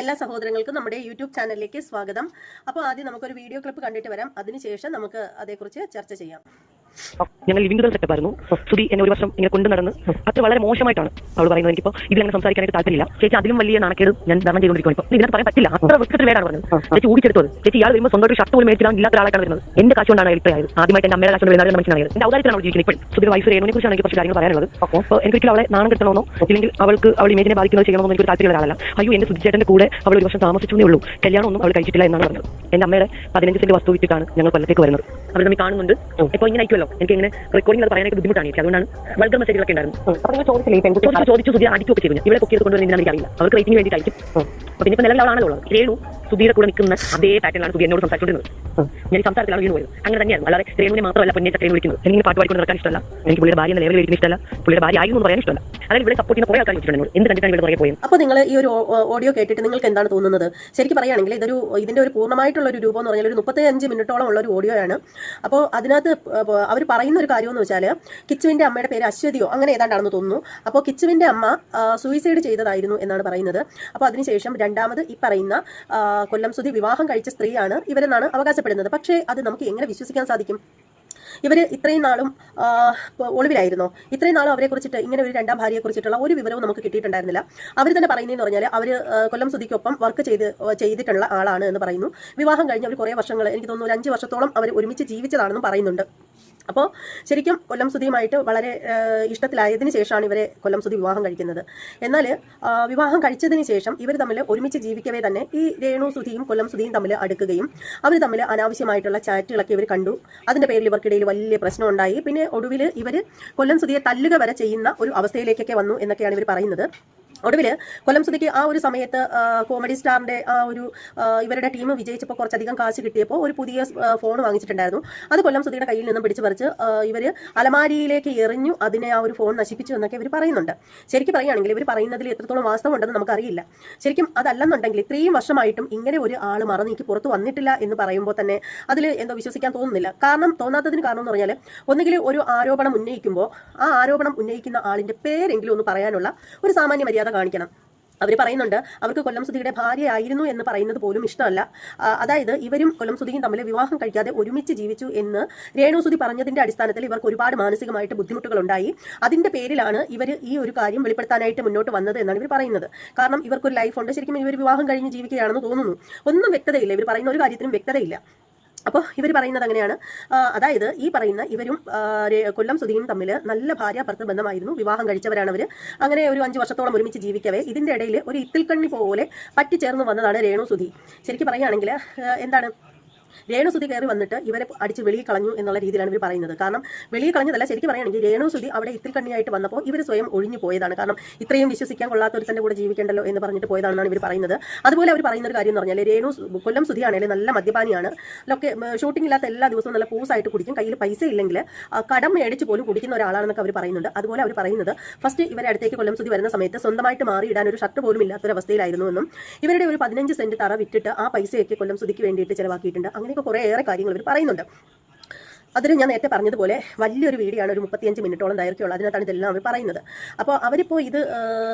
എല്ലാ സഹോദരങ്ങൾക്കും നമ്മുടെ യൂട്യൂബ് ചാനലിലേക്ക് സ്വാഗതം. അപ്പോൾ ആദ്യം നമുക്കൊരു വീഡിയോ ക്ലിപ്പ് കണ്ടിട്ട് വരാം. അതിനുശേഷം നമുക്ക് അതേക്കുറിച്ച് ചർച്ച ചെയ്യാം. ഞങ്ങൾ ലിവിംഗ് സെറ്റപ്പ് ആയിരുന്നു. സുധി എന്നെ ഒരു വർഷം ഇങ്ങനെ കൊണ്ടു നടന്ന് അത് വളരെ മോശമായിട്ടാണ് അവൾ പറയുന്നത്. എനിക്കിപ്പോൾ ഇതിലങ്ങനെ സംസാരിക്കാനായിട്ട് താല്പര്യമില്ല. ചേച്ചി അതിലും വലിയ നാണക്കേട് ഞാൻ ധാരണം ചെയ്തുകൊണ്ടിരിക്കും. ഇപ്പോൾ ഇതിനകത്ത് പറയാൻ പറ്റില്ല, അത്ര വൃത്തിയുടെ പേരാണ് പറഞ്ഞത്. ചേച്ചി ഊടിച്ചെടുത്തത്. ചേച്ചി ഇയാൾ വരുമ്പോൾ സ്വന്തം ഒരു ഷർട്ട് പോലും മേടിച്ചിടാൻ ഇല്ലാത്ത ഒരാളായിട്ടാണ് വരുന്നത്. എന്റെ കാശ് കൊണ്ടാണ് ഇത്രയായത്. ആദ്യമായിട്ട് എന്റെ അമ്മയുടെ കാശ് കൊണ്ട് വരുന്നത് മനസ്സിലായത്. എന്റെ ഔദാര്യത്തിലാണ് അവൾ ജീവിക്കുന്നത്. ഇപ്പോൾ സുധി വൈഫ് രേണുവിനെ കുറിച്ചാണ് എനിക്ക് കുറച്ച് കാര്യങ്ങൾ പറയാനുള്ളത്. അപ്പോൾ എനിക്കൊരിക്കലും അവളെ നാണം കെടുത്തണമെന്നോ ഇല്ലെങ്കിൽ അവൾ ഇമേജിനെ ബാധിക്കുന്നത് ചെയ്യണമെന്നോ എനിക്ക് താല്പര്യമുള്ള ആളല്ല. അയ്യോ എന്റെ സുധിച്ചേട്ടന്റെ കൂടെ അവൾ ഒരു വർഷം താമസിച്ചേ ഉള്ളൂ, കല്യാണം ഒന്നും അവൾ കഴിച്ചിട്ടില്ല എന്നാണ് പറഞ്ഞത്. എന്റെ അമ്മയുടെ 15 സെന്റ് വസ്തു വിറ്റിട്ടാണ് ഞങ്ങൾ കൊല്ലത്തേക്ക് വരുന്നത്. അവർ തമ്മിൽ കാണുന്നുണ്ട്. ഇപ്പോൾ ഇങ്ങനെ ആയിക്കുമല്ലോ, എനിക്ക് ഇങ്ങനെ റെക്കോർഡിംഗ് അത് പറയാനായിട്ട് ബുദ്ധിമുട്ടാണ്. അതുകൊണ്ടാണ് വൾഗർ മെസ്സേജുകളൊക്കെ ഉണ്ടായിരുന്നു. ചോദിച്ചു സുധി അടിക്കുകയൊക്കെ ചെയ്തു. ഇവിടെ പൊക്കിയത് കൊണ്ടുവരുന്ന എനിക്കറിയില്ല. അവർക്ക് റേറ്റിംഗ് വേണ്ടിയിട്ടായിരിക്കും. അപ്പോൾ പിന്നെ നിലവിൽ അവളാണല്ലോ ഉള്ളത്. രേണു സുധിയുടെ കൂടെ നിൽക്കുന്ന അതേ പാറ്റേണിലാണ് സുധി എന്നോട് സംസാരിച്ചുകൊണ്ടിരുന്നത്. ഞാൻ സംസാരത്തിലാണ് വീണ് പോയത്. അങ്ങനെ തന്നെയാണ്. അല്ലാതെ രേണുവിനെ മാത്രമല്ല പൊന്നെ ചക്കരയെ വിളിക്കുന്നത്. എനിക്ക് പാട്ട് പാടിക്കൊണ്ട് നടക്കാൻ ഇഷ്ടമല്ല. എനിക്ക് പുള്ളിയുടെ ഭാര്യ ലെവലിൽ ഇരിക്കുന്ന ഇഷ്ടമല്ല. പുള്ളിയുടെ ഭാര്യ ആയിരുന്നു എന്ന് പറയാൻ ഇഷ്ടമല്ല. അതായത് ഇവിടെ സപ്പോർട്ട് ചെയ്യുന്ന കുറേ ആൾക്കാർ വെച്ചിട്ടുണ്ട്. എന്ത് കണ്ടിട്ടാണ് ഇവിടെ പറയാൻ പോയത്. അപ്പോൾ നിങ്ങൾ ഈ ഒരു ഓഡിയോ കേട്ടിട്ട് നിങ്ങൾക്ക് എന്താണ് തോന്നുന്നത്? ശരിക്കും പറയുകയാണെങ്കിൽ ഇതിന്റെ ഒരു പൂർണ്ണമായിട്ടുള്ള ഒരു രൂപം എന്ന് പറഞ്ഞാൽ ഒരു 35 മിനിറ്റോളം ഉള്ള ഒരു ഓഡിയോയാണ്. അപ്പോൾ അതിനകത്ത് അവർ പറയുന്ന ഒരു കാര്യം എന്ന് വെച്ചാൽ കിച്ചുവിന്റെ അമ്മയുടെ പേര് അശ്വതിയോ അങ്ങനെ ഏതാണ്ടാണെന്ന് തോന്നുന്നു. അപ്പോൾ കിച്ചുവിന്റെ അമ്മ സൂയിസൈഡ് ചെയ്തതായിരുന്നു എന്നാണ് പറയുന്നത്. അപ്പോൾ അതിനുശേഷം രണ്ടാമത് ഈ പറയുന്ന കൊല്ലം സുധി വിവാഹം കഴിച്ച സ്ത്രീയാണ് ഇവരെന്നാണ് അവകാശപ്പെടുന്നത്. പക്ഷേ അത് നമുക്ക് എങ്ങനെ വിശ്വസിക്കാൻ സാധിക്കും? ഇവർ ഇത്രയും നാളും ഒളിവിലായിരുന്നോ? ഇത്രയും നാളും അവരെ കുറിച്ചിട്ട് ഇങ്ങനെ ഒരു രണ്ടാം ഭാര്യയെ കുറിച്ചിട്ടുള്ള ഒരു വിവരവും നമുക്ക് കിട്ടിയിട്ടുണ്ടായിരുന്നില്ല. അവർ തന്നെ പറയുന്നതെന്ന് പറഞ്ഞാൽ അവർ കൊല്ലം സുധിക്കൊപ്പം വർക്ക് ചെയ്തിട്ടുള്ള ആളാണ് എന്ന് പറയുന്നു. വിവാഹം കഴിഞ്ഞ് അവർ കുറേ വർഷങ്ങൾ, എനിക്ക് തോന്നുന്നു ഒരു 5 വർഷത്തോളം അവർ ഒരുമിച്ച് ജീവിച്ചതാണെന്നും പറയുന്നുണ്ട്. അപ്പോൾ ശരിക്കും കൊല്ലം സുധിയുമായിട്ട് വളരെ ഇഷ്ടത്തിലായതിനു ശേഷമാണ് ഇവരെ കൊല്ലം സുധി വിവാഹം കഴിക്കുന്നത്. എന്നാൽ വിവാഹം കഴിച്ചതിന് ശേഷം ഇവർ തമ്മിൽ ഒരുമിച്ച് ജീവിക്കവേ തന്നെ ഈ രേണു സുധിയും കൊല്ലം സുധിയും തമ്മിൽ അടുക്കുകയും അവർ തമ്മിൽ അനാവശ്യമായിട്ടുള്ള ചാറ്റുകളൊക്കെ ഇവർ കണ്ടു. അതിൻ്റെ പേരിൽ ഇവർക്കിടയിൽ വലിയ പ്രശ്നം ഉണ്ടായി. പിന്നെ ഒടുവിൽ ഇവർ കൊല്ലം സുധിയെ തല്ലുക വരെ ചെയ്യുന്ന ഒരു അവസ്ഥയിലേക്കൊക്കെ വന്നു എന്നൊക്കെയാണ് ഇവർ പറയുന്നത്. ഒടുവിൽ കൊല്ലം സുധിക്ക് ആ ഒരു സമയത്ത് കോമഡി സ്റ്റാറിന്റെ ആ ഒരു ഇവരുടെ ടീം വിജയിച്ചപ്പോൾ കുറച്ചധികം കാശ് കിട്ടിയപ്പോൾ ഒരു പുതിയ ഫോൺ വാങ്ങിച്ചിട്ടുണ്ടായിരുന്നു. അത് കൊല്ലം സുധിയുടെ കയ്യിൽ നിന്നും പിടിച്ചു പറിച്ച് ഇവർ അലമാരിയിലേക്ക് എറിഞ്ഞു. അതിനെ ആ ഒരു ഫോൺ നശിപ്പിച്ചു എന്നൊക്കെ ഇവർ പറയുന്നുണ്ട്. ശരിക്കും പറയുകയാണെങ്കിൽ ഇവർ പറയുന്നതിൽ എത്രത്തോളം വാസ്തവം ഉണ്ടെന്ന് നമുക്കറിയില്ല. ശരിക്കും അതല്ലെന്നുണ്ടെങ്കിൽ ഇത്രയും വർഷമായിട്ടും ഇങ്ങനെ ഒരു ആൾ മറന്നീക്ക് പുറത്ത് വന്നിട്ടില്ല എന്ന് പറയുമ്പോൾ തന്നെ അതിൽ എന്തോ വിശ്വസിക്കാൻ തോന്നുന്നില്ല. തോന്നാത്തതിന് കാരണം എന്ന് പറഞ്ഞാൽ ഒന്നുകിൽ ഒരു ആരോപണം ഉന്നയിക്കുമ്പോൾ ആ ആരോപണം ഉന്നയിക്കുന്ന ആളിന്റെ പേരെങ്കിലും ഒന്ന് പറയാനുള്ള ഒരു സാമാന്യ മര്യാദ കാണിക്കണം. അവർ പറയുന്നുണ്ട് അവർക്ക് കൊല്ലം സുധിയുടെ ഭാര്യയായിരുന്നു എന്ന് പറയുന്നത് പോലും ഇഷ്ടമല്ല. അതായത് ഇവരും കൊല്ലം സുധിയും തമ്മിൽ വിവാഹം കഴിക്കാതെ ഒരുമിച്ച് ജീവിച്ചു എന്ന് രേണു സുധി പറഞ്ഞതിന്റെ അടിസ്ഥാനത്തിൽ ഇവർക്ക് ഒരുപാട് മാനസികമായിട്ട് ബുദ്ധിമുട്ടുകൾ ഉണ്ടായി. അതിന്റെ പേരിലാണ് ഇവർ ഈ ഒരു കാര്യം വെളിപ്പെടുത്താനായിട്ട് മുന്നോട്ട് വന്നത് എന്നാണ് ഇവർ പറയുന്നത്. കാരണം ഇവർക്കൊരു ലൈഫുണ്ട്. ശരിക്കും ഇവർ വിവാഹം കഴിഞ്ഞ് ജീവിക്കുകയാണെന്ന് തോന്നുന്നു. ഒന്നും വ്യക്തതയില്ല. ഇവർ പറയുന്ന ഒരു കാര്യത്തിനും വ്യക്തതയില്ല. അപ്പോൾ ഇവർ പറയുന്നത് അങ്ങനെയാണ്. അതായത് ഈ പറയുന്ന ഇവരും കൊല്ലം സുധിയും തമ്മിൽ നല്ല ഭാര്യ ഭർത്തൃ ബന്ധമായിരുന്നു. വിവാഹം കഴിച്ചവരാണ് അവർ. അങ്ങനെ ഒരു 5 വർഷത്തോളം ഒരുമിച്ച് ജീവിക്കവേ ഇതിൻ്റെ ഇടയിൽ ഒരു ഇത്തിൽക്കണ്ണി പോലെ പറ്റിച്ചേർന്ന് വന്നതാണ് രേണു സുധി. ശരിക്കും പറയുകയാണെങ്കിൽ എന്താണ്, രേണു സുധി കയറി വന്നിട്ട് ഇവരെ അടിച്ച് വെളിയിൽ കളഞ്ഞു എന്നുള്ള രീതിയിലാണ് ഇവർ പറയുന്നത്. കാരണം വെളിയിൽ കളഞ്ഞതല്ല, ശരിക്കും പറയുകയാണെങ്കിൽ രേണു സുധി അവിടെ ഇത്തിൽ കണ്ണിയായിട്ട് വന്നപ്പോൾ ഇവർ സ്വയം ഒഴിഞ്ഞു പോയതാണ്. കാരണം ഇത്രയും വിശ്വസിക്കാൻ കൊള്ളാത്തൊരുത്തൻ്റെ കൂടെ ജീവിക്കേണ്ടല്ലോ എന്ന് പറഞ്ഞിട്ട് പോയതാണെന്നാണ് ഇവർ പറയുന്നത്. അതുപോലെ അവർ പറയുന്ന ഒരു കാര്യം എന്ന് പറഞ്ഞാൽ കൊല്ലം സുധി ആണെങ്കിലും നല്ല മദ്യപാനിയാണ്. ഷൂട്ടിംഗ് ഇല്ലാത്ത എല്ലാ ദിവസവും നല്ല പൂസായിട്ട് കുടിക്കും. കയ്യിൽ പൈസ ഇല്ലെങ്കിൽ കടം മേടിച്ച് പോലും കുടിക്കുന്ന ഒരാളാണെന്നൊക്കെ അവർ പറയുന്നുണ്ട്. അതുപോലെ അവർ പറയുന്നത് ഫസ്റ്റ് ഇവരെ അടുത്തേക്ക് കൊല്ലം സുധി വരുന്ന സമയത്ത് സ്വന്തമായിട്ട് മാറിയിടാൻ ഒരു ഷർട്ട് പോലും ഇല്ലാത്തൊരവസ്ഥയിലായിരുന്നു എന്നും ഇവരുടെ ഒരു 15 സെന്റ് തറ വിറ്റിട്ട് ആ പൈസയൊക്കെ കൊല്ലം സുധിക്ക് വേണ്ടിയിട്ട് ചിലവാക്കിയിട്ടുണ്ട്. അങ്ങനെയൊക്കെ കുറേയേറെ കാര്യങ്ങൾ ഇവർ പറയുന്നുണ്ട്. അതിൽ ഞാൻ നേരത്തെ പറഞ്ഞതുപോലെ വലിയൊരു വീഡിയോ ആണ്, ഒരു 35 മിനിറ്റോളം ദൈർഘ്യമുള്ള. അതിനകത്താണ് ഇതെല്ലാം അവർ പറയുന്നത്. അപ്പോൾ അവരിപ്പോൾ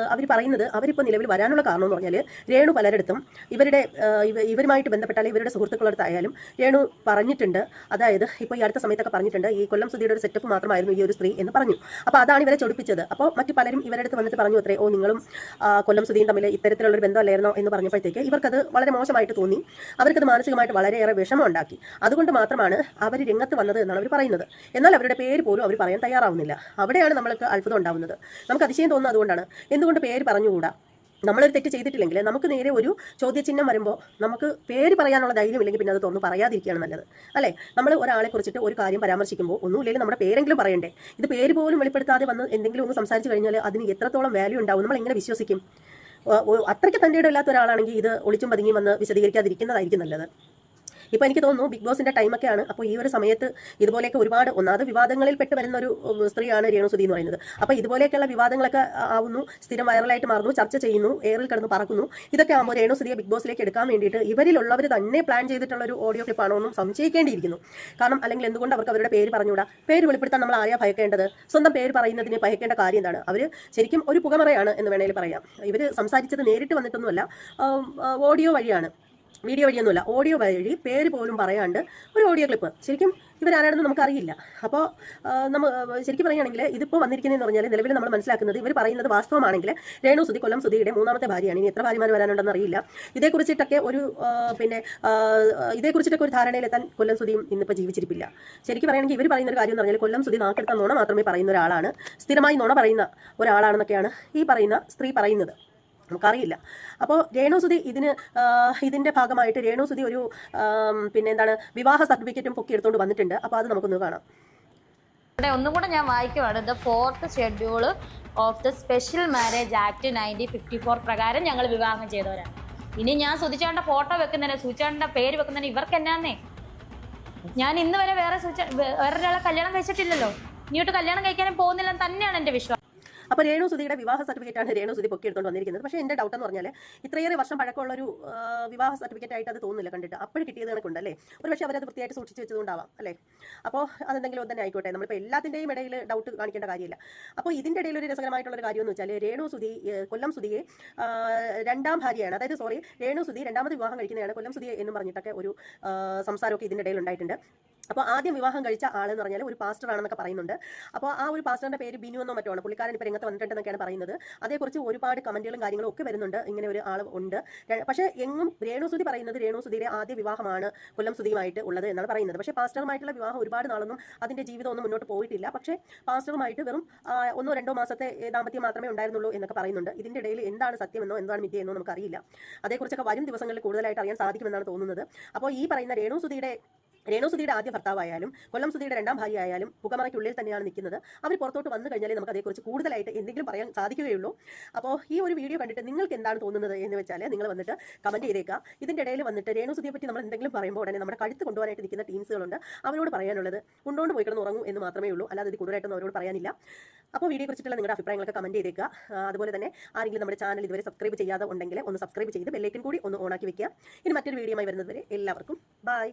അവരിപ്പോൾ നിലവിൽ വരാനുള്ള കാരണം എന്ന് പറഞ്ഞാൽ രേണു പലരിടത്തും ഇവരുമായിട്ട് ബന്ധപ്പെട്ട അല്ലെങ്കിൽ ഇവരുടെ സുഹൃത്തുക്കളടുത്തായാലും രേണു പറഞ്ഞിട്ടുണ്ട്. അതായത് ഇപ്പോൾ ഈ അടുത്ത സമയത്തൊക്കെ പറഞ്ഞിട്ടുണ്ട് ഈ കൊല്ലം സുധിയുടെ ഒരു സെറ്റപ്പ് മാത്രമായിരുന്നു ഈ ഒരു സ്ത്രീ എന്ന് പറഞ്ഞു. അപ്പോൾ അതാണ് ഇവരെ ചൊടിപ്പിച്ചത്. അപ്പോൾ മറ്റു പലരും ഇവരുടെ അടുത്ത് വന്നിട്ട് പറഞ്ഞു അത്രേ, നിങ്ങളും കൊല്ലം സുധിയും തമ്മിൽ ഇത്തരത്തിലുള്ളൊരു ബന്ധമല്ലായിരുന്നോ എന്ന് പറഞ്ഞപ്പോഴത്തേക്ക് ഇവർക്കത് വളരെ മോശമായിട്ട് തോന്നി. അവർക്കത് മാനസികമായിട്ട് വളരെയേറെ വിഷമം ഉണ്ടാക്കി. അതുകൊണ്ട് മാത്രമാണ് അവർ രംഗത്ത് വന്നത് എന്നാണ് അവർ പറയുന്നത്. എന്നാൽ അവരുടെ പേര് പോലും അവർ പറയാൻ തയ്യാറാവുന്നില്ല. അവിടെയാണ് നമ്മൾക്ക് അത്ഭുതം ഉണ്ടാവുന്നത്. നമുക്ക് അതിശയം തോന്നുന്നത് അതുകൊണ്ടാണ്. എന്തുകൊണ്ട് പേര് പറഞ്ഞുകൂടാ? നമ്മളൊരു തെറ്റ് ചെയ്തിട്ടില്ലെങ്കിൽ നമുക്ക് നേരെ ഒരു ചോദ്യചിഹ്നം വരുമ്പോൾ നമുക്ക് പേര് പറയാനുള്ള ധൈര്യം ഇല്ലെങ്കിൽ പിന്നെ അത് തോന്നുന്നു പറയാതിരിക്കുകയാണ് നല്ലത്, അല്ലേ? നമ്മൾ ഒരാളെ കുറിച്ചിട്ട് ഒരു കാര്യം പരാമർശിക്കുമ്പോൾ ഒന്നുമില്ലെങ്കിൽ നമ്മുടെ പേരെങ്കിലും പറയണ്ടേ. ഇത് പേര് പോലും വെളിപ്പെടുത്താതെ വന്ന് എന്തെങ്കിലും ഒന്ന് സംസാരിച്ച് കഴിഞ്ഞാൽ അതിന് എത്രത്തോളം വാല്യൂ ഉണ്ടാവും? നമ്മൾ എങ്ങനെ വിശ്വസിക്കും? അത്രയ്ക്ക് തൻ്റെ ഇടമില്ലാത്ത ഒരാളാണെങ്കിൽ ഇത് ഒളിച്ചും പതുങ്ങിയും വന്ന് വിശദീകരിക്കാതിരിക്കുന്നതായിരിക്കും നല്ലത്. ഇപ്പോൾ എനിക്ക് തോന്നുന്നു ബിഗ് ബോസിന്റെ ടൈമൊക്കെയാണ്. അപ്പോൾ ഈ ഒരു സമയത്ത് ഇതുപോലെയൊക്കെ ഒരുപാട് ഒന്നാമത് വിവാദങ്ങളിൽ പെട്ട് വരുന്ന ഒരു സ്ത്രീയാണ് രേണുസുതി എന്ന് പറയുന്നത്. അപ്പോൾ ഇതുപോലെയൊക്കെയുള്ള വിവാദങ്ങളൊക്കെ ആവുന്നു, സ്ഥിരം വൈറലായിട്ട് മാറുന്നു, ചർച്ച ചെയ്യുന്നു, എയറിൽ കിടന്ന് പറക്കുന്നു. ഇതൊക്കെ ആകുമ്പോൾ രേണുസുതിയെ ബിഗ് ബോസിലേക്ക് എടുക്കാൻ വേണ്ടിയിട്ട് ഇവരിലുള്ളവർ തന്നെ പ്ലാൻ ചെയ്തിട്ടുള്ള ഒരു ഓഡിയോ ക്ലിപ്പാണോ എന്നും സംശയിക്കേണ്ടിയിരിക്കുന്നു. കാരണം അല്ലെങ്കിൽ എന്തുകൊണ്ട് അവർക്ക് അവരുടെ പേര് പറഞ്ഞുകൂടാ? പേര് വെളിപ്പെടുത്താൻ നമ്മൾ ആരെയാ ഭയക്കേണ്ടത്? സ്വന്തം പേര് പറയുന്നതിന് ഭയക്കേണ്ട കാര്യം എന്താണ്? അവർ ശരിക്കും ഒരു പുകമറയാണ് എന്ന് വേണമെങ്കിൽ പറയാം. ഇവർ സംസാരിച്ചത് നേരിട്ട് വന്നിട്ടൊന്നുമല്ല, ഓഡിയോ വഴിയാണ്, വീഡിയോ വഴിയൊന്നുമല്ല, ഓഡിയോ വഴി പേര് പോലും പറയാണ്ട് ഒരു ഓഡിയോ ക്ലിപ്പ്. ശരിക്കും ഇവരാരാണെന്ന് നമുക്കറിയില്ല. അപ്പോൾ നമ്മൾ ശരിക്കും പറയുകയാണെങ്കിൽ ഇതിപ്പോൾ വന്നിരിക്കുന്നതെന്ന് പറഞ്ഞാൽ നിലവിൽ നമ്മൾ മനസ്സിലാക്കുന്നത് ഇവർ പറയുന്നത് വാസ്തവമാണെങ്കിൽ രേണുസുതി കൊല്ലം സുധിയുടെ മൂന്നാമത്തെ ഭാര്യയാണ്. ഇനി എത്ര ഭാര്യമാർ വരാനുണ്ടെന്ന് അറിയില്ല. ഇതേക്കുറിച്ചിട്ടൊക്കെ ഇതേക്കുറിച്ചിട്ടൊക്കെ ഒരു ധാരണയിലെത്താൻ കൊല്ലം സുധിയും ഇന്നിപ്പോൾ ജീവിച്ചിരിപ്പില്ല. ശരിക്കും പറയുകയാണെങ്കിൽ ഇവർ പറയുന്ന ഒരു കാര്യം എന്ന് പറഞ്ഞാൽ കൊല്ലം സുധി നാക്കെടുത്ത നുണ മാത്രമേ പറയുന്ന ഒരാളാണ്, സ്ഥിരമായി നുണ പറയുന്ന ഒരാളാണെന്നൊക്കെയാണ് ഈ പറയുന്ന സ്ത്രീ പറയുന്നത്. നമുക്കറിയില്ല. അപ്പോൾ രേണുസുതി ഇതിൻ്റെ ഭാഗമായിട്ട് രേണുസുതി ഒരു വിവാഹ സർട്ടിഫിക്കറ്റും പൊക്കി എടുത്തുകൊണ്ട് വന്നിട്ടുണ്ട്. അപ്പോൾ അത് നമുക്കൊന്ന് കാണാം. ഇവിടെ ഒന്നും കൂടെ ഞാൻ വായിക്കുവാണ്. The 4th schedule of the special marriage act 1954 പ്രകാരം ഞങ്ങൾ വിവാഹം ചെയ്തവരാണ്. ഇനി ഞാൻ സുധിച്ചേട്ടൻ്റെ ഫോട്ടോ വെക്കുന്നതിന്, സുധിച്ചേട്ടൻ്റെ പേര് വെക്കുന്നതിന് ഇവർക്ക് എന്നാന്നേ? ഞാൻ ഇന്ന് വരെ വേറൊരാളെ കല്യാണം കഴിച്ചിട്ടില്ലല്ലോ, ഇനിയോട്ട് കല്യാണം കഴിക്കാനും പോകുന്നില്ലെന്ന് തന്നെയാണ് എൻ്റെ വിശ്വാസം. അപ്പോൾ രേണുസുതിയുടെ വിവാഹ സർട്ടിഫിക്കറ്റാണ് രേണുസുതി പൊക്കി എടുത്തുകൊണ്ട് വന്നിരിക്കുന്നത്. പക്ഷേ എൻ്റെ ഡൗട്ട് എന്ന് പറഞ്ഞാൽ ഇത്രയേറെ വർഷം പഴക്കമുള്ളൊരു വിവാഹ സർട്ടിഫിക്കറ്റ് ആയിട്ട് അത് തോന്നുന്നില്ല കണ്ടിട്ട്. അപ്പോഴും കിട്ടിയത് കണക്കുണ്ടല്ലേ? ഒരു പക്ഷേ അവരത് വൃത്തിയായിട്ട് സൂക്ഷിച്ച് വെച്ചതുകൊണ്ടാവാം അല്ലേ? അപ്പോൾ അതെന്തെങ്കിലും തന്നെ ആയിക്കോട്ടെ, നമ്മളിപ്പോൾ എല്ലാത്തിൻ്റെയും ഇടയിൽ ഡൗട്ട് കാണിക്കേണ്ട കാര്യമില്ല. അപ്പോൾ ഇതിൻ്റെ ഇടയിൽ ഒരു രസകരമായിട്ടുള്ളൊരു കാര്യം എന്ന് വെച്ചാൽ രേണുസുതി കൊല്ലം സുധിയെ രണ്ടാം ഭാര്യയാണ്, അതായത് രേണുസുതി രണ്ടാമത് വിവാഹം കഴിക്കുന്നതാണ് കൊല്ലം സുധിയെ എന്നും പറഞ്ഞിട്ടൊക്കെ ഒരു സംസാരമൊക്കെ ഇതിൻ്റെ ഇടയിൽ ഉണ്ടായിട്ടുണ്ട്. അപ്പോൾ ആദ്യം വിവാഹം കഴിച്ച ആളെന്ന് പറഞ്ഞാൽ ഒരു പാസ്റ്റർ ആണെന്നൊക്കെ പറയുന്നുണ്ട്. അപ്പോൾ ആ ഒരു പാസ്റ്ററിൻ്റെ പേര് ബിനു എന്നോ മറ്റോ ആണ്. പുള്ളിക്കാരൻ ഇപ്പോൾ രംഗത്ത് വന്നിട്ടുണ്ടെന്നൊക്കെയാണ് പറയുന്നത്. അതേക്കുറിച്ച് ഒരുപാട് കമൻറ്റുകളും കാര്യങ്ങളും ഒക്കെ വരുന്നുണ്ട്. ഇങ്ങനെ ഒരു ആൾ ഉണ്ട്. പക്ഷേ എങ്ങും രേണുസുതി പറയുന്നത് രേണുസുതിയുടെ ആദ്യ വിവാഹമാണ് കൊല്ലം സുധിയുമായിട്ട് ഉള്ളത് എന്നാണ് പറയുന്നത്. പക്ഷേ പാസ്റ്ററുമായിട്ടുള്ള വിവാഹം ഒരുപാട് നാളൊന്നും അതിൻ്റെ ജീവിതമൊന്നും മുന്നോട്ട് പോയിട്ടില്ല. പക്ഷേ പാസ്റ്ററുമായിട്ട് വെറും 1-2 മാസത്തെ ദാമ്പത്യം മാത്രമേ ഉണ്ടായിരുന്നുള്ളൂ എന്നൊക്കെ പറയുന്നുണ്ട്. ഇതിൻ്റെ ഇടയിൽ എന്താണ് സത്യമെന്നോ എന്താണ് മിഥ്യയെന്നോ നമുക്കറിയില്ല. അതേക്കുറിച്ചൊക്കെ വരും ദിവസങ്ങളിൽ കൂടുതലായിട്ട് അറിയാൻ സാധിക്കുമെന്നാണ് തോന്നുന്നത്. അപ്പോൾ ഈ പറയുന്ന രേണുസുതിയുടെ ആദ്യ ഭർത്താവായാലും കൊല്ലം സുധിയുടെ രണ്ടാം ഭാര്യ ആയാലും പുകമറയ്ക്കുള്ളിൽ തന്നെയാണ് നിൽക്കുന്നത്. അവർ പുറത്തോട്ട് വന്നു കഴിഞ്ഞാലേ നമുക്ക് അതേക്കുറിച്ച് കൂടുതലായിട്ട് എന്തെങ്കിലും പറയാൻ സാധിക്കുകയുള്ളൂ. അപ്പോൾ ഈ ഒരു വീഡിയോ കണ്ടിട്ട് നിങ്ങൾക്ക് എന്താണ് തോന്നുന്നത് എന്ന് വെച്ചാൽ നിങ്ങൾ വന്നിട്ട് കമൻറ്റ് ചെയ്തേക്കുക. ഇതിൻ്റെ ഇടയിൽ വന്നിട്ട് രേണുസുതിയെ പറ്റി നമ്മൾ എന്തെങ്കിലും പറയുമ്പോൾ ഉടനെ നമ്മുടെ കഴുത്ത് കൊണ്ടുപോകാനായിട്ട് നിൽക്കുന്ന ടീംസുകളുണ്ട്. അവരോട് പറയാനുള്ളത് കൊണ്ടുകൊണ്ട് പോയി കിടന്ന് ഉറങ്ങും എന്ന് മാത്രമേ ഉള്ളൂ, അല്ലാതെ ഇത് കൂടുതലായിട്ടൊന്നും അവരോട് പറയാനില്ല. അപ്പോൾ വീഡിയോ കുറിച്ചിട്ടുള്ള നിങ്ങളുടെ അഭിപ്രായങ്ങളൊക്കെ കമൻറ്റ് ചെയ്തേക്കുക. അതുപോലെ തന്നെ ആരെങ്കിലും നമ്മുടെ ചാനൽ ഇതുവരെ സബ്സ്ക്രൈബ് ചെയ്യാതെ ഉണ്ടെങ്കിൽ ഒന്ന് സബ്സ്ക്രൈബ് ചെയ്ത് ബെല്ലൈക്കൻ കൂടി ഒന്ന് ഓണാക്കി വെക്കുക. ഇനി മറ്റൊരു വീഡിയോയുമായി വരുന്നത് വരെ എല്ലാവർക്കും ബൈ.